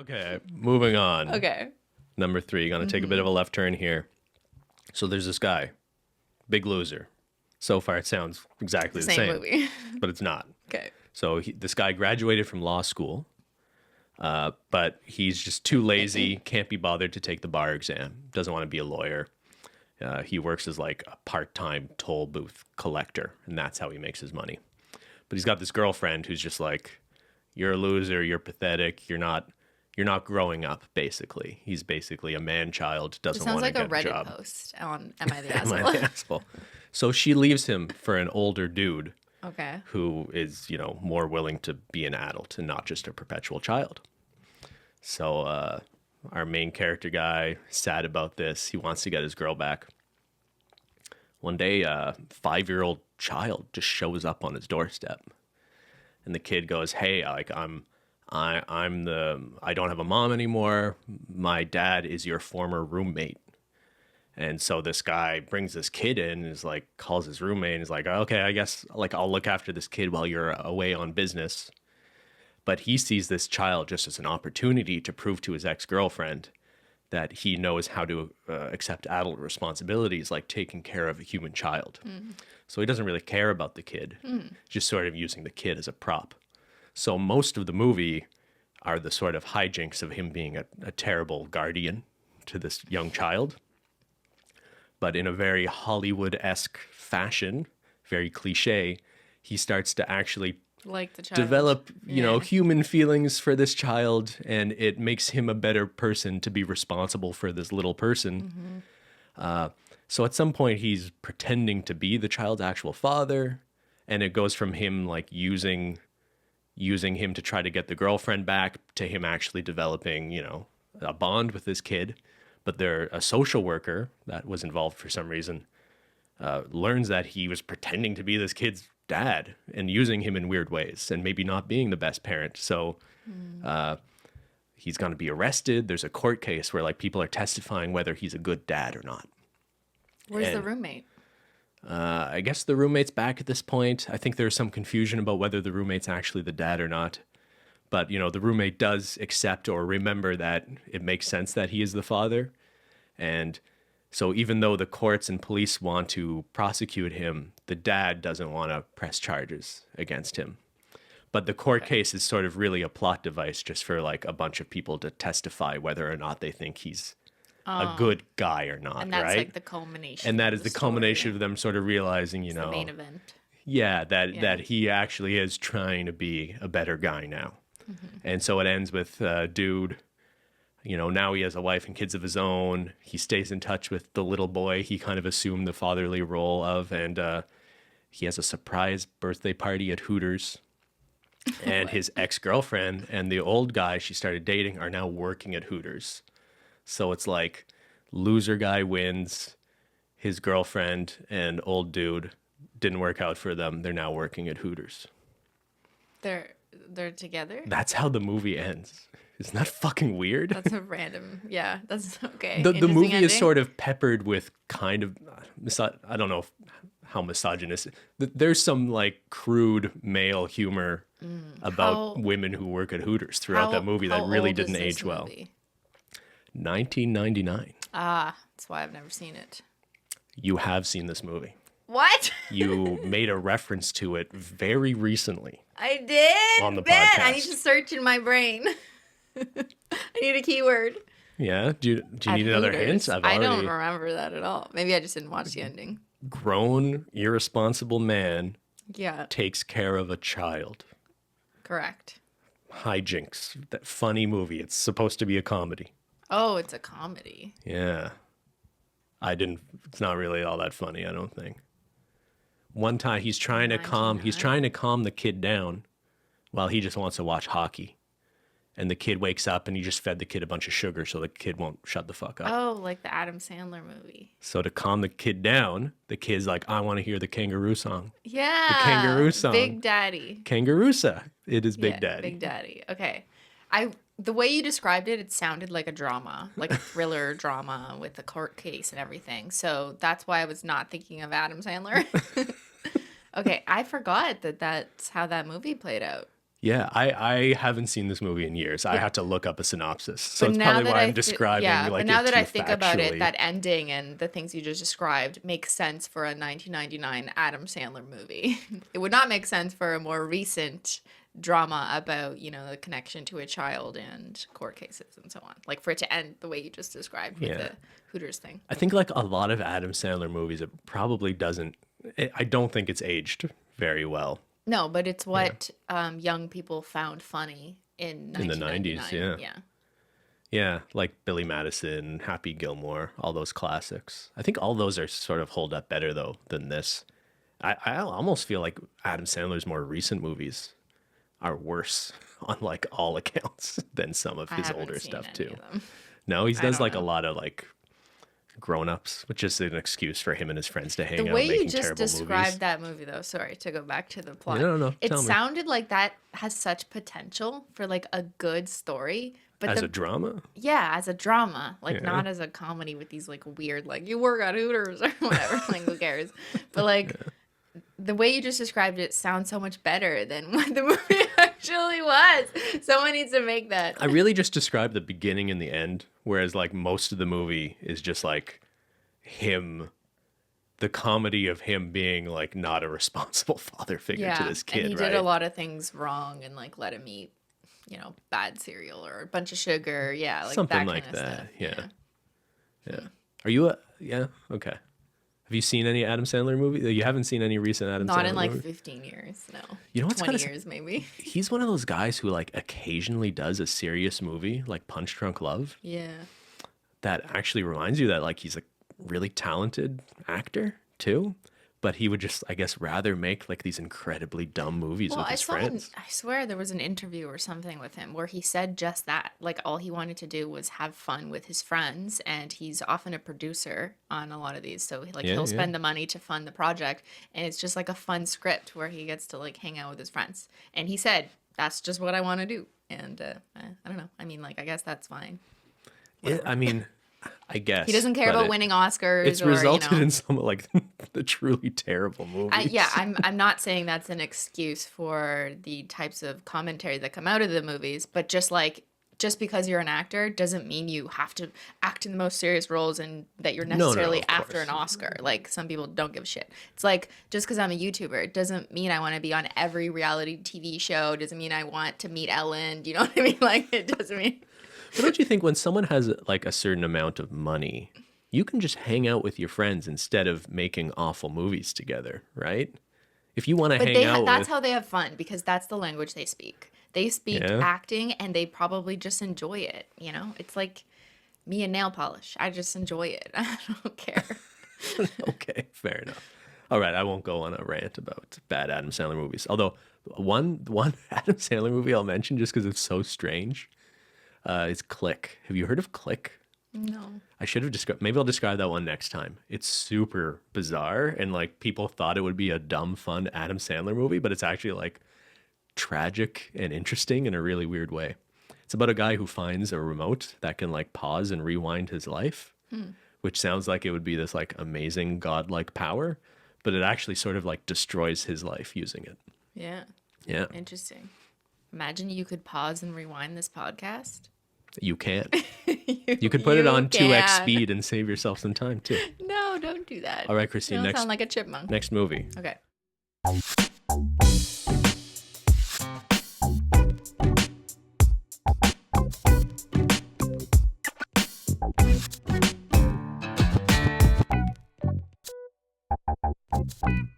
Okay, moving on. Okay. Number 3, gonna take a bit of a left turn here. So there's this guy, Big Loser. So far, it sounds exactly the Same same, movie. but it's not. Okay. So this guy graduated from law school, but he's just too lazy, can't be bothered to take the bar exam, doesn't want to be a lawyer. He works as like a part-time toll booth collector, and that's how he makes his money. But he's got this girlfriend who's just like, you're a loser, you're pathetic, you're not growing up, basically. He's basically a man-child, It doesn't sounds want to like a get a Reddit job. post on Am I the Am I Asshole? the asshole? So she leaves him for an older dude Okay. who is, more willing to be an adult and not just a perpetual child. So our main character guy, sad about this. He wants to get his girl back. One day, a 5-year-old child just shows up on his doorstep, and the kid goes, "Hey, like I don't have a mom anymore. My dad is your former roommate." And so this guy brings this kid in and is like, calls his roommate and is like, "Okay, I guess like I'll look after this kid while you're away on business." But he sees this child just as an opportunity to prove to his ex-girlfriend that he knows how to accept adult responsibilities like taking care of a human child. So he doesn't really care about the kid, just sort of using the kid as a prop. So most of the movie are the sort of hijinks of him being a terrible guardian to this young child. But in a very Hollywood-esque fashion, very cliche, he starts to actually Like the child. develop, Yeah. human feelings for this child, and it makes him a better person to be responsible for this little person. So at some point, he's pretending to be the child's actual father, and it goes from him like using him to try to get the girlfriend back to him actually developing, a bond with this kid. But a social worker that was involved for some reason learns that he was pretending to be this kid's dad and using him in weird ways and maybe not being the best parent. So he's going to be arrested. There's a court case where like people are testifying whether he's a good dad or not. Where's the and- roommate? I guess the roommate's back at this point. I think there's some confusion about whether the roommate's actually the dad or not. But, the roommate does accept or remember that it makes sense that he is the father. And so even though the courts and police want to prosecute him, the dad doesn't want to press charges against him. But the court case is sort of really a plot device just for like a bunch of people to testify whether or not they think he's a good guy or not, And that's right? like the culmination. And that is of the story. culmination of them sort of realizing, It's the main event. yeah, that he actually is trying to be a better guy now. And so it ends with dude, now he has a wife and kids of his own. He stays in touch with the little boy he kind of assumed the fatherly role of, and he has a surprise birthday party at Hooters. And his ex-girlfriend and the old guy she started dating are now working at Hooters. So it's like loser guy wins, his girlfriend and old dude didn't work out for them. They're now working at Hooters. They're together? That's how the movie ends. Isn't that fucking weird? That's a random. Yeah, that's okay. The Interesting movie is ending. sort of peppered with kind of, I don't know how misogynist. There's some like crude male humor about women who work at Hooters throughout that movie that how really old is didn't this age well. movie? 1999. Ah, that's why I've never seen it. You have seen this movie. What? You made a reference to it very recently. I did. On the Ben, I podcast. need to search in my brain. I need a keyword. Yeah? Do you At need another Hooters. hint? I don't remember that at all. Maybe I just didn't watch Mm-hmm. the ending. Grown, irresponsible man Yeah, takes care of a child. correct. Hijinks. That funny movie. It's supposed to be a comedy. Oh, it's a comedy. Yeah. It's not really all that funny, I don't think. One time he's trying to calm the kid down while he just wants to watch hockey. And the kid wakes up and he just fed the kid a bunch of sugar so the kid won't shut the fuck up. Oh, like the Adam Sandler movie. So to calm the kid down, the kid's like, I want to hear the kangaroo song. Yeah. kangaroo song. Big Daddy. Kangaroosa. It is Big Yeah, Daddy. Big Daddy. Okay. The way you described it, it sounded like a drama, like a thriller drama with a court case and everything. So that's why I was not thinking of Adam Sandler. Okay, I forgot that that's how that movie played out. Yeah, I haven't seen this movie in years. I had to look up a synopsis. So But it's now probably that why I I'm describing but like now it that too I think about it, factually. that ending and the things you just described makes sense for a 1999 Adam Sandler movie. It would not make sense for a more recent drama about, the connection to a child and court cases and so on. Like for it to end the way you just described with Yeah. the Hooters thing. I think like a lot of Adam Sandler movies, it probably doesn't. I don't think it's aged very well No, but it's what young people found funny in in the 90s. 1999. Yeah. Yeah. Yeah, like Billy Madison, Happy Gilmore, all those classics. I think all those are sort of hold up better though than this. I almost feel like Adam Sandler's more recent movies are worse on like all accounts than some of I his haven't older seen stuff any too. of them. No, he I does don't like a know. lot of like grown-ups, which is an excuse for him and his friends to The hang out way you making just terrible described movies. that movie, though, sorry to go back to the plot. No, It tell me. sounded like that has such potential for like a good story, but As a drama? yeah, as a drama, like Yeah. not as a comedy with these like weird like you work at Hooters or whatever. Like who cares? But like the way you just described it sounds so much better than what the movie actually was. Someone needs to make that. I really just described the beginning and the end, whereas like most of the movie is just like him, the comedy of him being like not a responsible father figure to this kid, and he right? did a lot of things wrong and like let him eat, bad cereal or a bunch of sugar. Yeah, like Something that like kind of that. stuff. Yeah. Yeah. Are you a yeah? Okay. Have you seen any Adam Sandler movie? You haven't seen any recent Adam Sandler Not in like movie? 15 years, no. You know what's 20 kinda years maybe. He's one of those guys who like occasionally does a serious movie like Punch Drunk Love Yeah. that actually reminds you that like he's a really talented actor too, but he would just I guess rather make like these incredibly dumb movies Well, with I his saw friends. I swear there was an interview or something with him where he said just that. Like all he wanted to do was have fun with his friends, and he's often a producer on a lot of these. So like Yeah, he'll yeah. spend the money to fund the project, and it's just like a fun script where he gets to like hang out with his friends. And he said, "That's just what I want to do." And I don't know. I mean, like I guess that's fine. I mean, I guess He doesn't care but about winning Oscars. It's or, resulted in some like the truly terrible movies. Yeah, I'm not saying that's an excuse for the types of commentary that come out of the movies, but just because you're an actor doesn't mean you have to act in the most serious roles and that you're No, no, necessarily of after course. an Oscar. Like some people don't give a shit. It's like just because I'm a YouTuber, it doesn't mean I want to be on every reality TV show. Doesn't mean I want to meet Ellen. Do you know what I mean? Like it doesn't mean. But don't you think when someone has like a certain amount of money, you can just hang out with your friends instead of making awful movies together, right? If you want to But hang out that's with, how they have fun because that's the language they speak. They speak Yeah. acting and they probably just enjoy it. It's like me and nail polish. I just enjoy it. I don't care. okay, fair enough. All right, I won't go on a rant about bad Adam Sandler movies. Although one Adam Sandler movie I'll mention just because it's so strange is Click. Have you heard of Click? No. I should have described. Maybe I'll describe that one next time. It's super bizarre, and like people thought it would be a dumb, fun Adam Sandler movie, but it's actually like tragic and interesting in a really weird way. It's about a guy who finds a remote that can like pause and rewind his life, which sounds like it would be this like amazing godlike power, but it actually sort of like destroys his life using it. Yeah. Yeah, Interesting. Imagine you could pause and rewind this podcast. you can. You could put it on 2x can. speed and save yourself some time too. No, don't do that. All right, You Cristine, don't next sound like a chipmunk. next movie. Okay.